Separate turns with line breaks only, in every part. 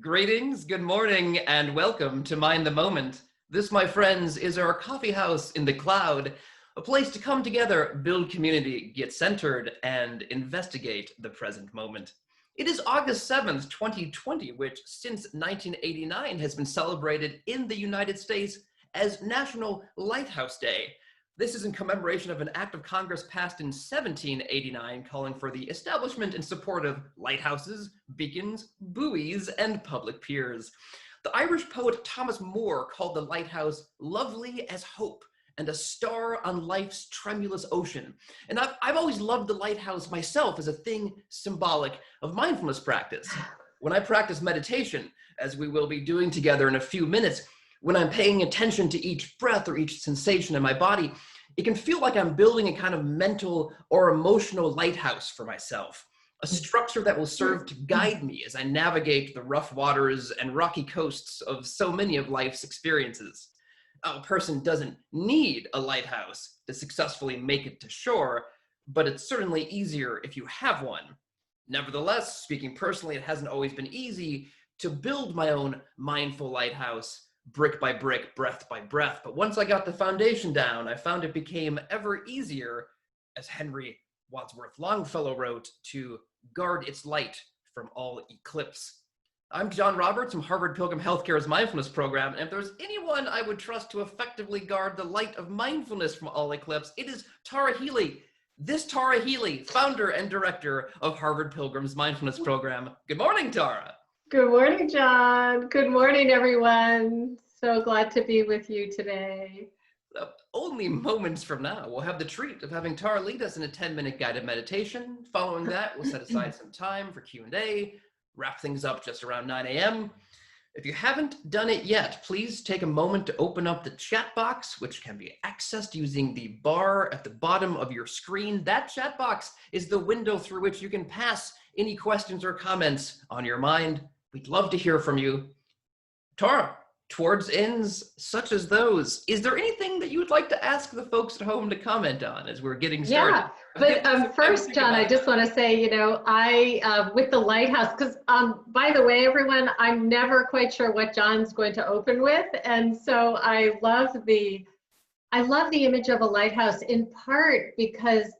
Greetings, good morning, and welcome to Mind the Moment. This, my friends, is our coffee house in the cloud, a place to come together, build community, get centered, and investigate the present moment. It is August 7th, 2020, which since 1989 has been celebrated in the United States as National Lighthouse Day. This is in commemoration of an act of Congress passed in 1789 calling for the establishment and support of lighthouses, beacons, buoys, and public piers. The Irish poet Thomas Moore called the lighthouse lovely as hope and a star on life's tremulous ocean. And I've always loved the lighthouse myself as a thing symbolic of mindfulness practice. When I practice meditation, as we will be doing together in a few minutes, when I'm paying attention to each breath or each sensation in my body, it can feel like I'm building a kind of mental or emotional lighthouse for myself, a structure that will serve to guide me as I navigate the rough waters and rocky coasts of so many of life's experiences. A person doesn't need a lighthouse to successfully make it to shore, but it's certainly easier if you have one. Nevertheless, speaking personally, it hasn't always been easy to build my own mindful lighthouse, brick by brick, breath by breath. But once I got the foundation down, I found it became ever easier, as Henry Wadsworth Longfellow wrote, to guard its light from all eclipse. I'm John Roberts from Harvard Pilgrim Health Care's mindfulness program, and if there's anyone I would trust to effectively guard the light of mindfulness from all eclipse, it is Tara Healey. This Tara Healey, founder and director of Harvard Pilgrim's mindfulness program. Good morning, Tara.
Good morning, John. Good morning, everyone. So glad to be with you today.
Only moments from now, we'll have the treat of having Tara lead us in a 10-minute guided meditation. Following that, we'll set aside some time for Q&A, wrap things up just around 9 a.m. If you haven't done it yet, please take a moment to open up the chat box, which can be accessed using the bar at the bottom of your screen. That chat box is the window through which you can pass any questions or comments on your mind. We'd love to hear from you. Tara, towards ends such as those, is there anything that you would like to ask the folks at home to comment on as we're getting started?
Yeah, but first, John, I just want to say, I, with the lighthouse, because by the way, everyone, I'm never quite sure what John's going to open with. And so I love the image of a lighthouse, in part because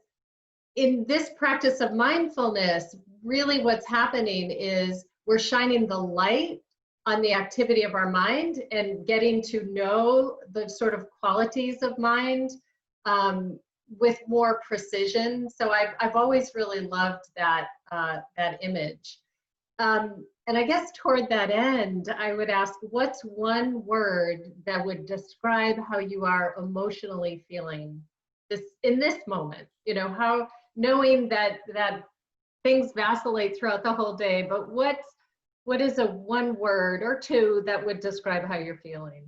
in this practice of mindfulness, really what's happening is we're shining the light on the activity of our mind and getting to know the sort of qualities of mind with more precision. So I've always really loved that image. And I guess toward that end, I would ask, what's one word that would describe how you are emotionally feeling in this moment? How, knowing that things vacillate throughout the whole day, but what is a one word or two that would describe how you're feeling?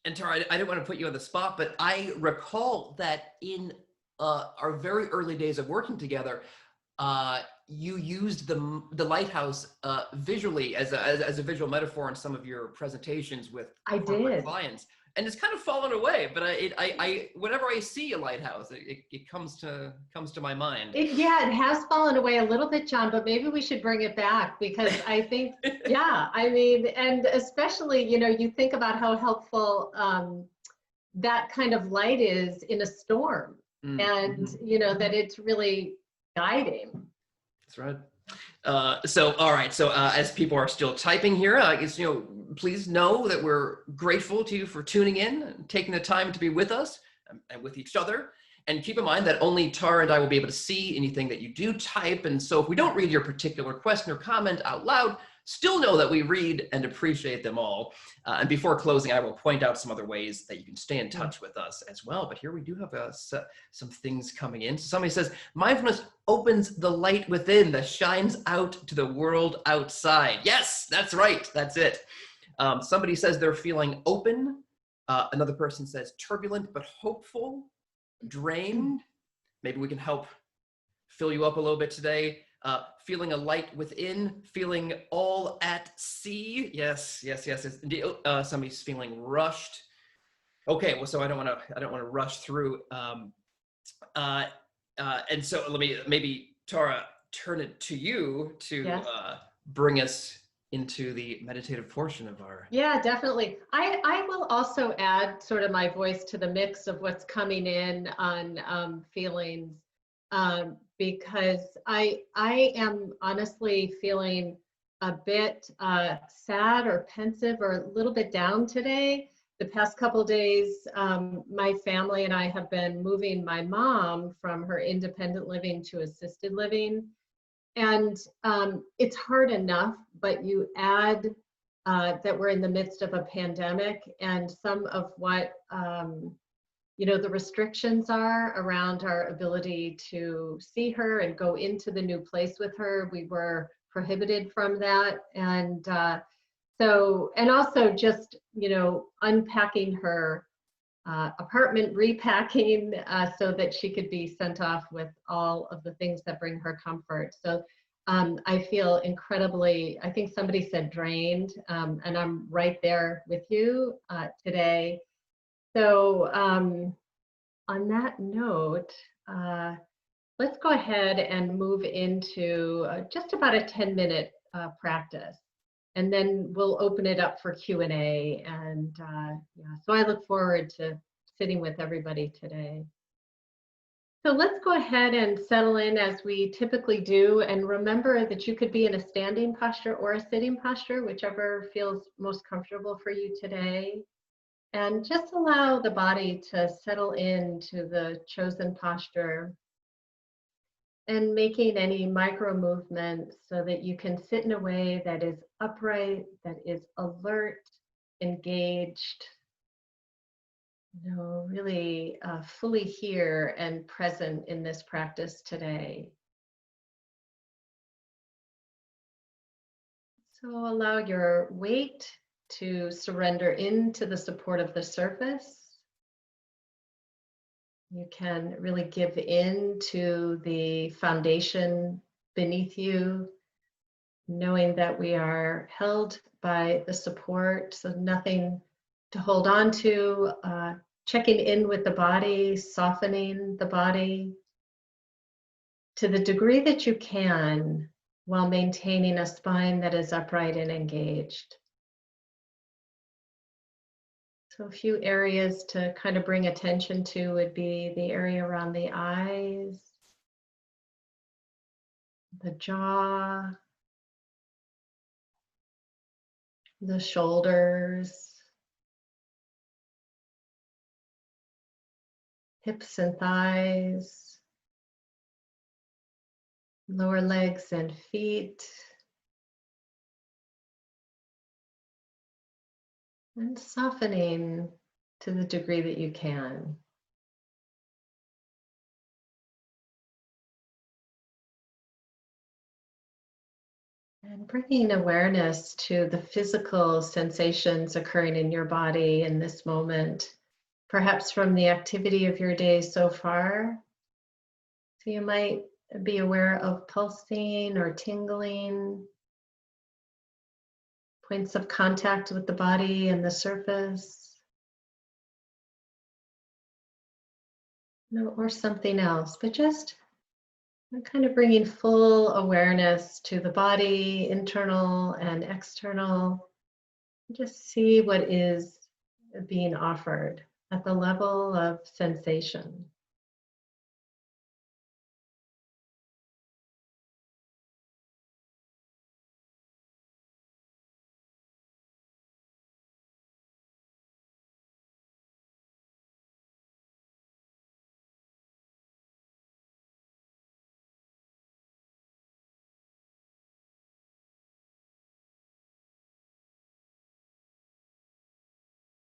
And Tara, I didn't want to put you on the spot, but I recall that in our very early days of working together, you used the lighthouse visually as a visual metaphor in some of your presentations with corporate clients. And it's kind of fallen away, but I whenever I see a lighthouse, it comes to my mind.
It has fallen away a little bit, John, but maybe we should bring it back, because I think, and especially, you think about how helpful that kind of light is in a storm, and that it's really guiding.
That's right. So, all right. So, as people are still typing here, please know that we're grateful to you for tuning in and taking the time to be with us and with each other. And keep in mind that only Tara and I will be able to see anything that you do type. And so if we don't read your particular question or comment out loud, still know that we read and appreciate them all. And before closing, I will point out some other ways that you can stay in touch with us as well. But here we do have some things coming in. So somebody says, mindfulness opens the light within that shines out to the world outside. Yes, that's right. That's it. Somebody says they're feeling open. Another person says turbulent but hopeful, drained. Maybe we can help fill you up a little bit today. Feeling a light within, feeling all at sea. Yes. Somebody's feeling rushed. Okay, well, so I don't want to rush through. And so maybe Tara, turn it to you to bring us into the meditative portion of our.
Yeah, definitely. I will also add sort of my voice to the mix of what's coming in on feelings, because I am honestly feeling a bit sad or pensive or a little bit down today. The past couple days, my family and I have been moving my mom from her independent living to assisted living. And it's hard enough, but you add that we're in the midst of a pandemic, and some of what the restrictions are around our ability to see her and go into the new place with her. We were prohibited from that, and and also just unpacking her apartment, repacking so that she could be sent off with all of the things that bring her comfort. So I feel incredibly, I think somebody said drained, and I'm right there with you today. So on that note, let's go ahead and move into just about a 10-minute practice. And then we'll open it up for Q&A. And yeah, so I look forward to sitting with everybody today. So let's go ahead and settle in as we typically do. And remember that you could be in a standing posture or a sitting posture, whichever feels most comfortable for you today. And just allow the body to settle into the chosen posture, and making any micro movements so that you can sit in a way that is upright, that is alert, engaged, really fully here and present in this practice today. So allow your weight to surrender into the support of the surface. You can really give in to the foundation beneath you, knowing that we are held by the support, so nothing to hold on to, checking in with the body, softening the body to the degree that you can while maintaining a spine that is upright and engaged. So a few areas to kind of bring attention to would be the area around the eyes, the jaw, the shoulders, hips and thighs, lower legs and feet, and softening to the degree that you can. And bringing awareness to the physical sensations occurring in your body in this moment, perhaps from the activity of your day so far. So you might be aware of pulsing or tingling, points of contact with the body and the surface, or something else, but just kind of bringing full awareness to the body, internal and external. Just see what is being offered at the level of sensation.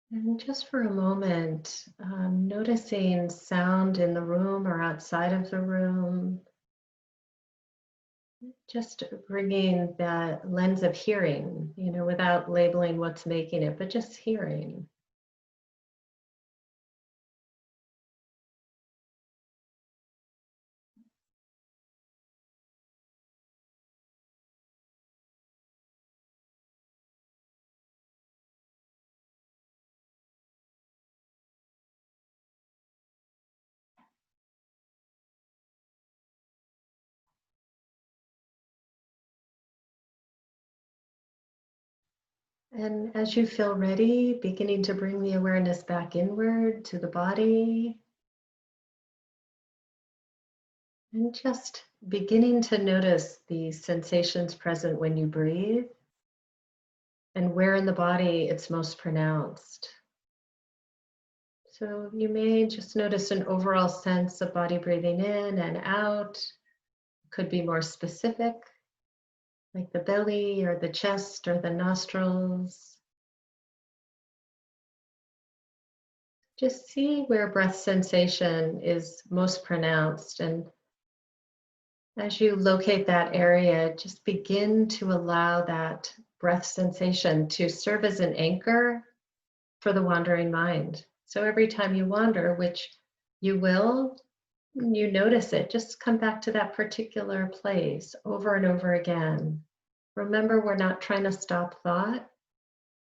And just for a moment, noticing sound in the room or outside of the room, just bringing that lens of hearing, without labeling what's making it, but just hearing. And as you feel ready, beginning to bring the awareness back inward to the body, and just beginning to notice the sensations present when you breathe and where in the body it's most pronounced. So you may just notice an overall sense of body breathing in and out. Could be more specific, like the belly or the chest or the nostrils. Just see where breath sensation is most pronounced. And as you locate that area, just begin to allow that breath sensation to serve as an anchor for the wandering mind. So every time you wander, which you will, you notice it, just come back to that particular place over and over again. Remember, we're not trying to stop thought.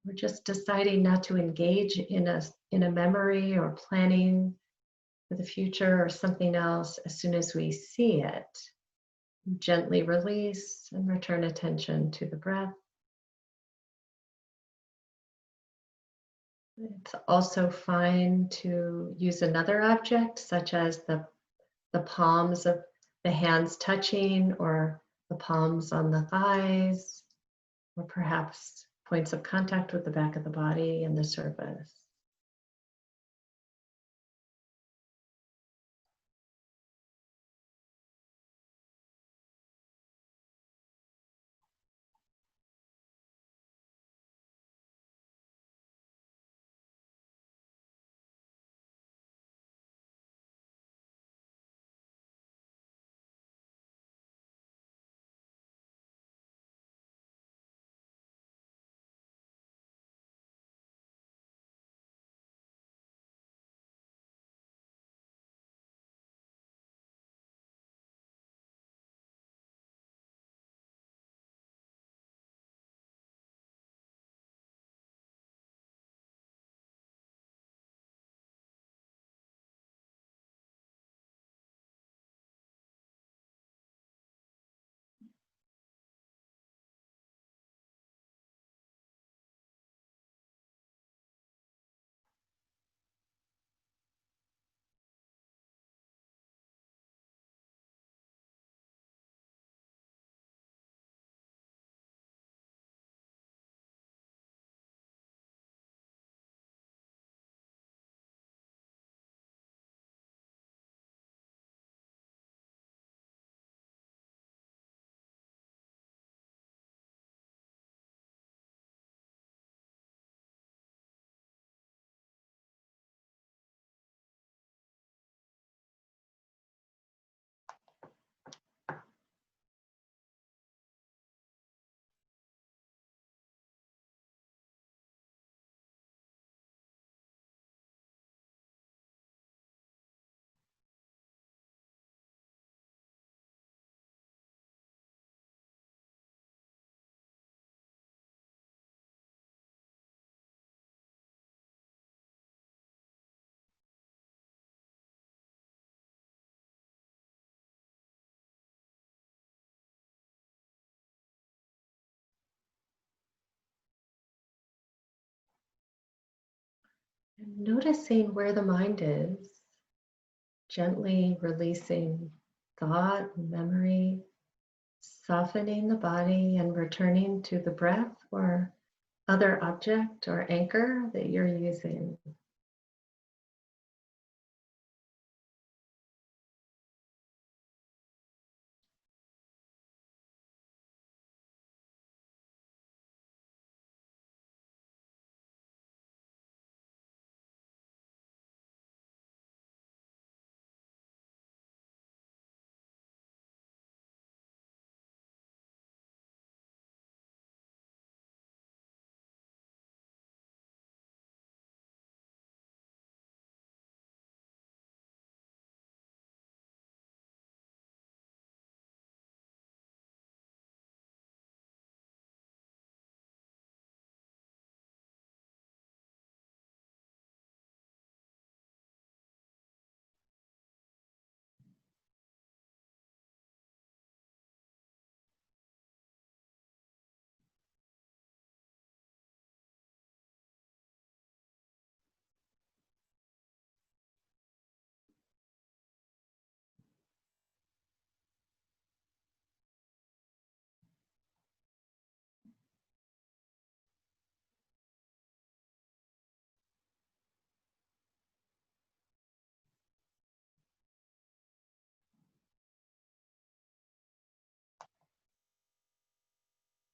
We're just deciding not to engage in a memory or planning for the future or something else as soon as we see it. Gently release and return attention to the breath. It's also fine to use another object, such as the palms of the hands touching, or the palms on the thighs, or perhaps points of contact with the back of the body and the surface. And noticing where the mind is, gently releasing thought and memory, softening the body and returning to the breath or other object or anchor that you're using.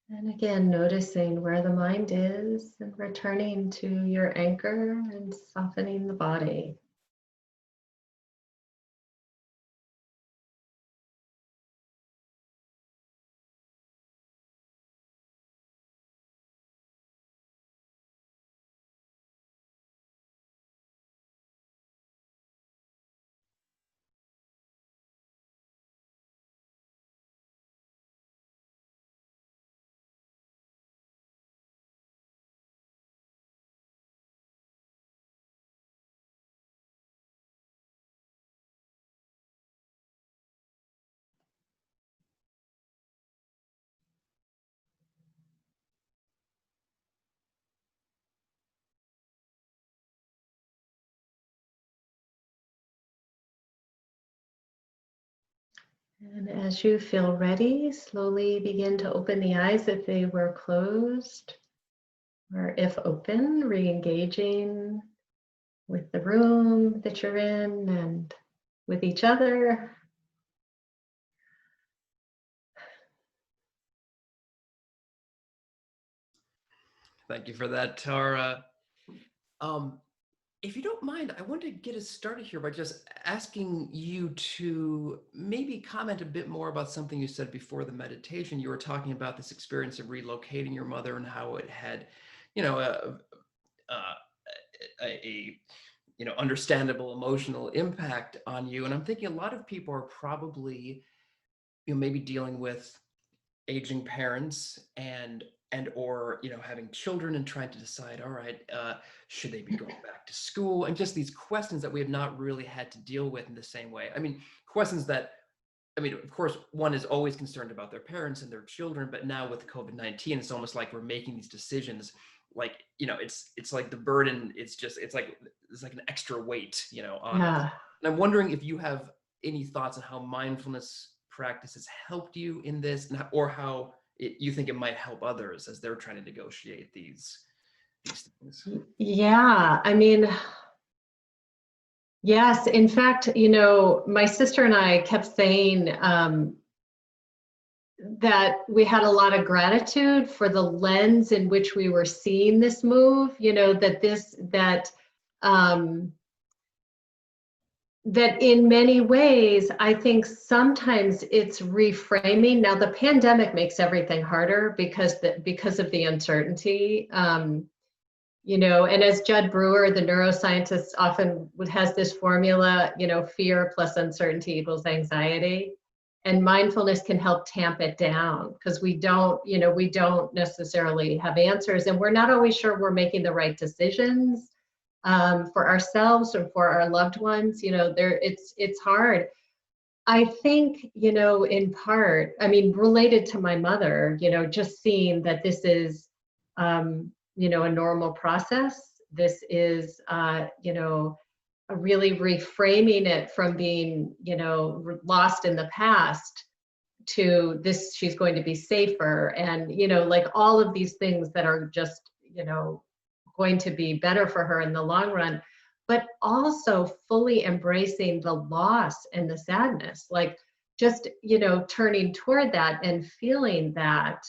And again, noticing where the mind is and returning to your anchor and softening the body. And as you feel ready, slowly begin to open the eyes if they were closed, or if open, re-engaging with the room that you're in and with each other.
Thank you for that, Tara. If you don't mind, I want to get us started here by just asking you to maybe comment a bit more about something you said before the meditation. You were talking about this experience of relocating your mother and how it had, you know, a understandable emotional impact on you. And I'm thinking a lot of people are probably, maybe dealing with aging parents and or having children and trying to decide, all right, should they be going back to school, and just these questions that we have not really had to deal with in the same way. I mean, questions that, of course, one is always concerned about their parents and their children, but now with COVID-19, it's almost like we're making these decisions like, it's like the burden, it's like an extra weight, on us.
Yeah.
And I'm wondering if you have any thoughts on how mindfulness practices helped you in this, or how you think it might help others as they're trying to negotiate these things.
Yeah, I mean, yes. In fact, my sister and I kept saying that we had a lot of gratitude for the lens in which we were seeing this move, that in many ways, I think sometimes it's reframing. Now, the pandemic makes everything harder because of the uncertainty. And as Judd Brewer, the neuroscientist, often has this formula, fear plus uncertainty equals anxiety. And mindfulness can help tamp it down, because we don't necessarily have answers, and we're not always sure we're making the right decisions for ourselves or for our loved ones. It's hard. I think, in part, related to my mother, just seeing that this is, a normal process. This is, really reframing it from being, lost in the past to this, she's going to be safer. And, like all of these things that are just, going to be better for her in the long run, but also fully embracing the loss and the sadness, like just, turning toward that and feeling that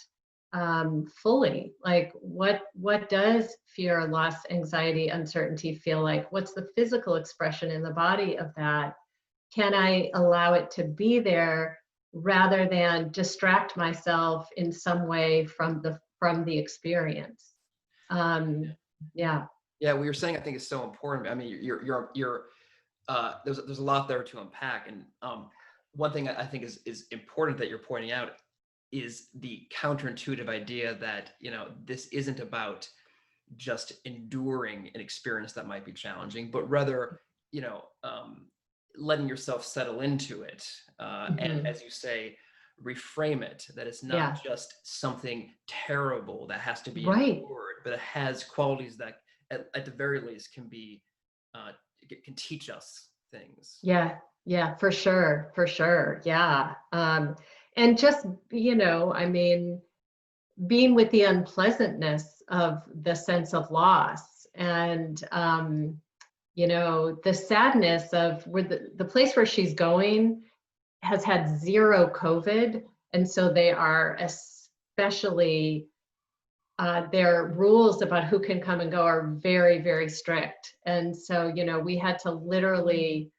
fully. Like what does fear, loss, anxiety, uncertainty feel like? What's the physical expression in the body of that? Can I allow it to be there rather than distract myself in some way from the experience? Yeah.
Yeah, what you're saying, I think, is so important. I mean, you're there's a lot there to unpack, and one thing I think is important that you're pointing out is the counterintuitive idea that this isn't about just enduring an experience that might be challenging, but rather letting yourself settle into it, and, as you say, reframe it, that it's not just something terrible that has to be endured, but it has qualities that at the very least can be can teach us things.
Yeah, for sure. Yeah. And just, being with the unpleasantness of the sense of loss, and the sadness of where the place where she's going has had zero COVID, and so they are especially, their rules about who can come and go are very, very strict. And so, we had to literally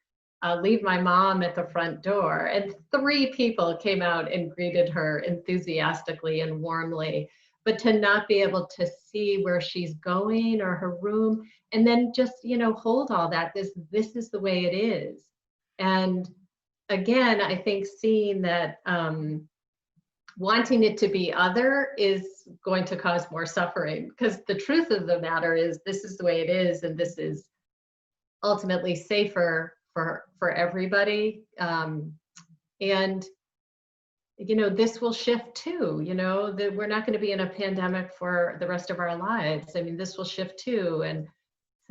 leave my mom at the front door, and 3 people came out and greeted her enthusiastically and warmly. But to not be able to see where she's going or her room, and then just, hold all that, this is the way it is. And again, I think seeing that, wanting it to be other is going to cause more suffering, because the truth of the matter is this is the way it is, and this is ultimately safer for everybody. And this will shift too, that we're not going to be in a pandemic for the rest of our lives. I mean, this will shift too. And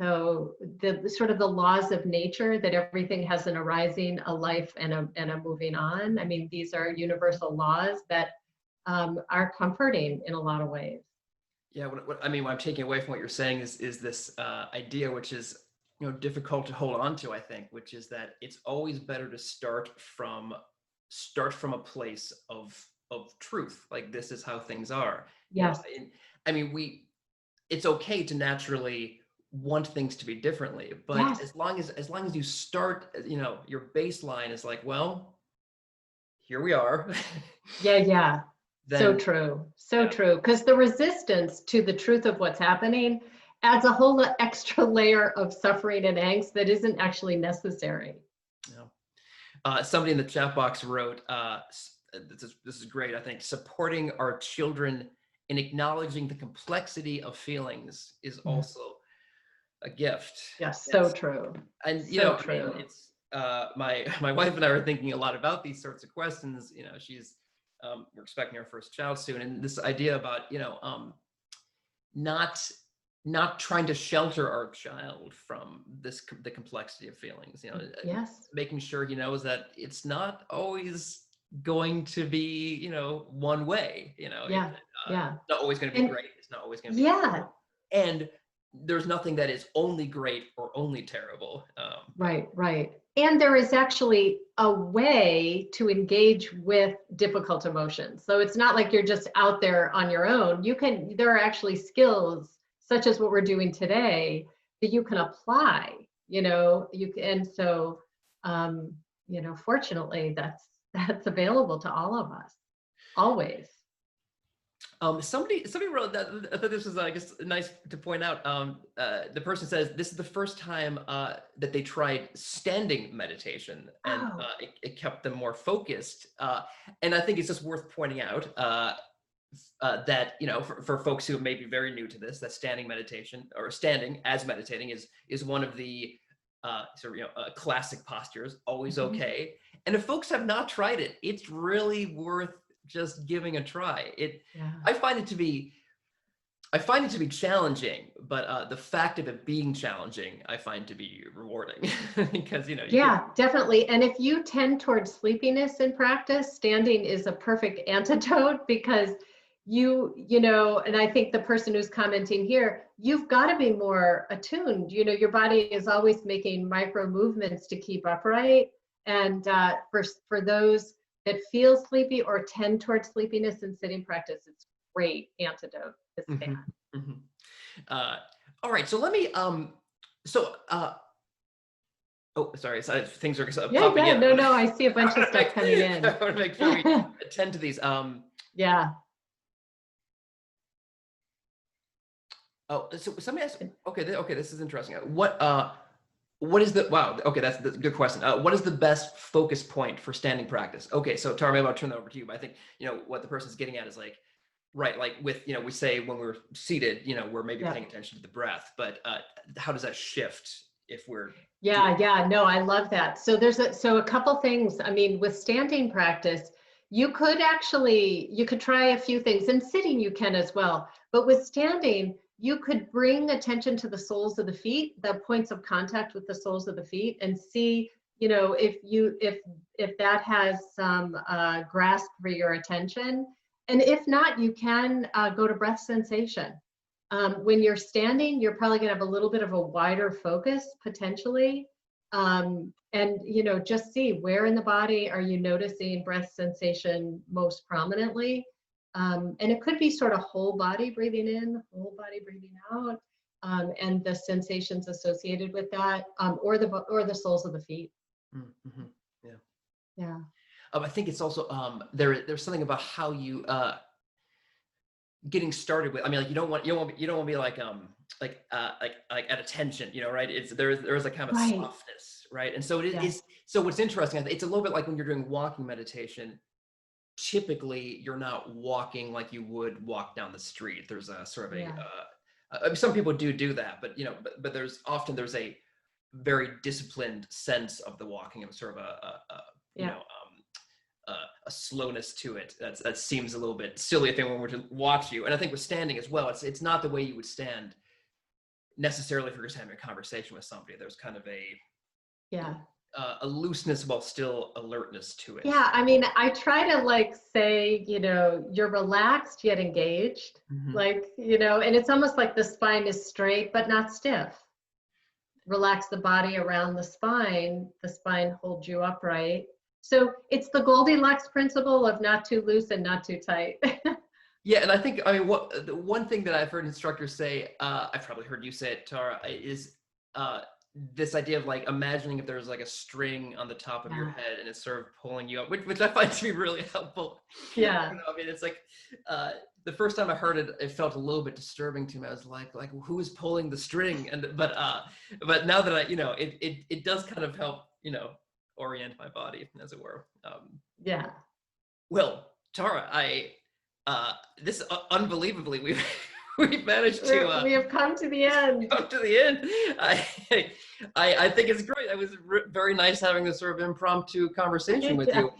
so the sort of the laws of nature, that everything has an arising, a life, and a moving on. I mean, these are universal laws that are comforting in a lot of ways.
Yeah, what I'm taking away from what you're saying is this idea, which is difficult to hold on to, I think, which is that it's always better to start from a place of truth. Like, this is how things are.
Yes.
It's okay to naturally want things to be differently, but
Yes.
as long as you start, your baseline is like, well, here we are.
Yeah. So
Then,
true. So
yeah.
true. Because the resistance to the truth of what's happening adds a whole extra layer of suffering and angst that isn't actually necessary.
Somebody in the chat box wrote, this is great, I think: supporting our children in acknowledging the complexity of feelings is also a gift.
Yes, so true.
And
True.
it's my wife and I are thinking a lot about these sorts of questions. She's we're expecting our first child soon, and this idea about not trying to shelter our child from the complexity of feelings.
Yes.
Making sure he knows that it's not always going to be one way.
Yeah.
It's not always going to be great. It's not always going to be
terrible.
And there's nothing that is only great or only terrible.
Right. And there is actually a way to engage with difficult emotions. So it's not like you're just out there on your own. There are actually skills, such as what we're doing today, that you can apply, and so, fortunately, that's available to all of us, always.
Somebody wrote that. I thought this was, I guess, nice to point out. The person says this is the first time that they tried standing meditation, and it kept them more focused. And I think it's just worth pointing out that for folks who may be very new to this, that standing meditation, or standing as meditating, is one of the classic postures. Always okay. And if folks have not tried it, it's really worth just giving a try. I find it to be challenging, but the fact of it being challenging, I find to be rewarding. Because
definitely. And if you tend towards sleepiness in practice, standing is a perfect antidote, because and I think the person who's commenting here, you've got to be more attuned. Your body is always making micro movements to keep upright. And for those that feel sleepy or tend towards sleepiness in sitting practice, it's great antidote to stand.
All right, so let me oh, sorry, things are popping in.
No, I see a bunch of stuff coming in.
I want to make sure we attend to these. Oh, so somebody asked, okay, this is interesting. What is okay, that's a good question. What is the best focus point for standing practice? Okay, so Tara, maybe I'll turn that over to you, but I think, what the person's getting at is like, right, like with, we say when we're seated, we're maybe paying attention to the breath, but how does that shift if we're
no, I love that. So so a couple things. I mean, with standing practice, you could try a few things, and sitting you can as well, but with standing, you could bring attention to the soles of the feet, the points of contact with the soles of the feet, and see, if that has some grasp for your attention. And if not, you can go to breath sensation. When you're standing, you're probably going to have a little bit of a wider focus potentially. And, just see where in the body are you noticing breath sensation most prominently. And it could be sort of whole body breathing in, whole body breathing out, and the sensations associated with that, or the soles of the feet.
Mm-hmm. Yeah.
Yeah.
I think it's also there's something about how you getting started with. I mean, like you don't want to be like at attention, right? It's there's a kind of
Right.
softness, right? And so it
Yeah.
is. So what's interesting, it's a little bit like when you're doing walking meditation. Typically, you're not walking like you would walk down the street. There's a sort of
Yeah.
I mean, some people do that, but but there's a very disciplined sense of the walking, of sort of
Yeah.
a slowness to it that seems a little bit silly, I think, when we're to watch you. And I think with standing as well, it's not the way you would stand necessarily if you're just having a conversation with somebody. There's kind of a looseness while still alertness to it.
Yeah, I mean, I try to say, you're relaxed yet engaged,
Mm-hmm.
And it's almost like the spine is straight but not stiff. Relax the body around the spine holds you upright. So it's the Goldilocks principle of not too loose and not too tight.
Yeah, and I think, the one thing that I've heard instructors say, I've probably heard you say it, Tara, is this idea of imagining if there's a string on the top of your head and it's sort of pulling you up, which I find to be really helpful.
Yeah.
I mean, it's the first time I heard it, it felt a little bit disturbing to me. I was like who is pulling the string? But now that it does kind of help, orient my body, as it were.
Yeah.
Well, Tara, this unbelievably we've managed to.
We have come to the end.
Come to the end. I think it's great. It was very nice having this sort of impromptu conversation with you.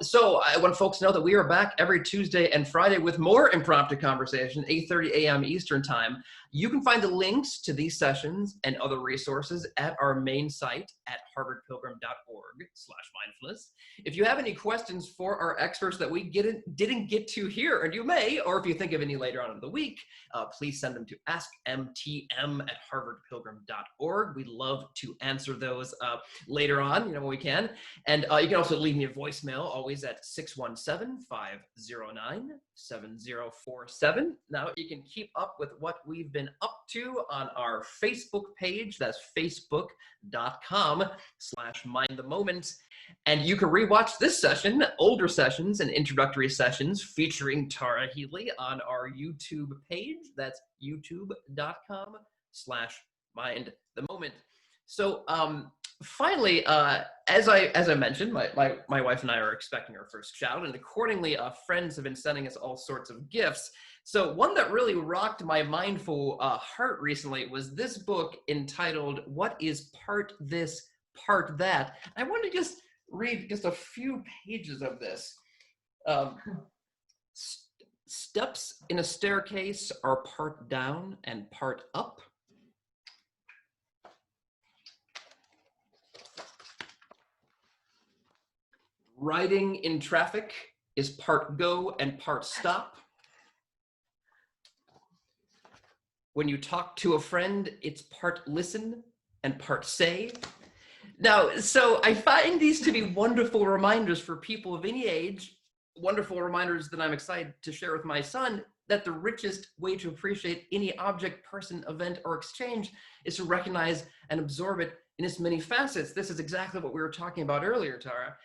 So I want folks to know that we are back every Tuesday and Friday with more impromptu conversation, 8:30 a.m. Eastern time. You can find the links to these sessions and other resources at our main site at harvardpilgrim.org/mindfulness. If you have any questions for our experts that we didn't get to here, and you may, or if you think of any later on in the week, please send them to askmtm@harvardpilgrim.org. We'd love to answer those later on, when we can. And you can also leave me a voicemail, always at 617-509-7047. Now you can keep up with what we've been up to on our Facebook page. That's facebook.com/mindthemoment. And you can rewatch this session, older sessions and introductory sessions featuring Tara Healey on our YouTube page. That's youtube.com/mindthemoment. So finally, as I mentioned, my wife and I are expecting our first child, and accordingly, friends have been sending us all sorts of gifts. So one that really rocked my mindful heart recently was this book entitled "What is Part This, Part That?" I want to just read just a few pages of this. Steps in a staircase are part down and part up. Riding in traffic is part go and part stop. When you talk to a friend, it's part listen and part say. Now, so I find these to be wonderful reminders for people of any age, wonderful reminders that I'm excited to share with my son, that the richest way to appreciate any object, person, event, or exchange is to recognize and absorb it in its many facets. This is exactly what we were talking about earlier, Tara.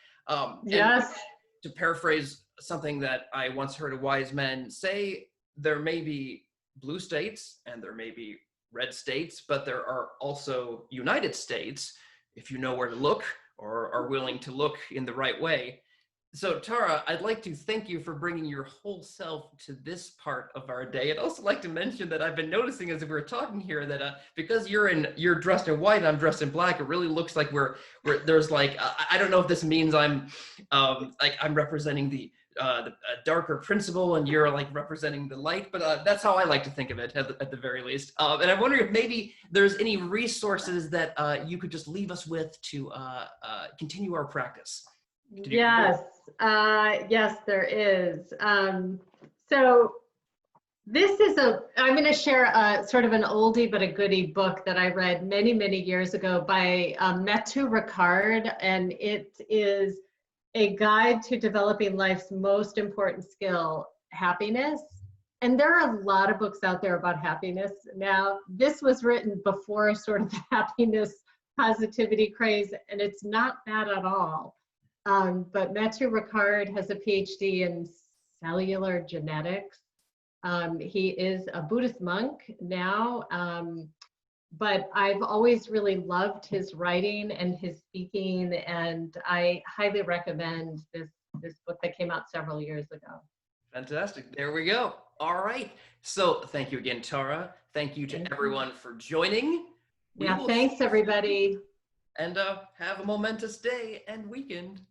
Yes.
To paraphrase something that I once heard a wise man say, there may be blue states and there may be red states, but there are also United States if you know where to look or are willing to look in the right way. So Tara, I'd like to thank you for bringing your whole self to this part of our day. I'd also like to mention that I've been noticing as we were talking here that because you're dressed in white and I'm dressed in black, it really looks like there's I don't know if this means I'm representing the darker principle and you're representing the light, but that's how I like to think of it at the very least. And I'm wondering if maybe there's any resources that you could just leave us with to continue our practice.
Yes, yes, there is. So this is I'm going to share sort of an oldie but a goodie book that I read many, many years ago by Mathieu Ricard, and it is a guide to developing life's most important skill. happiness. And there are a lot of books out there about happiness. Now, this was written before sort of the happiness positivity craze, and it's not bad at all. But Mathieu Ricard has a PhD in cellular genetics. He is a Buddhist monk now, but I've always really loved his writing and his speaking, and I highly recommend this book that came out several years ago.
Fantastic. There we go. All right. So thank you again, Tara. Thank you to everyone for joining.
Yeah, thanks everybody.
And have a momentous day and weekend.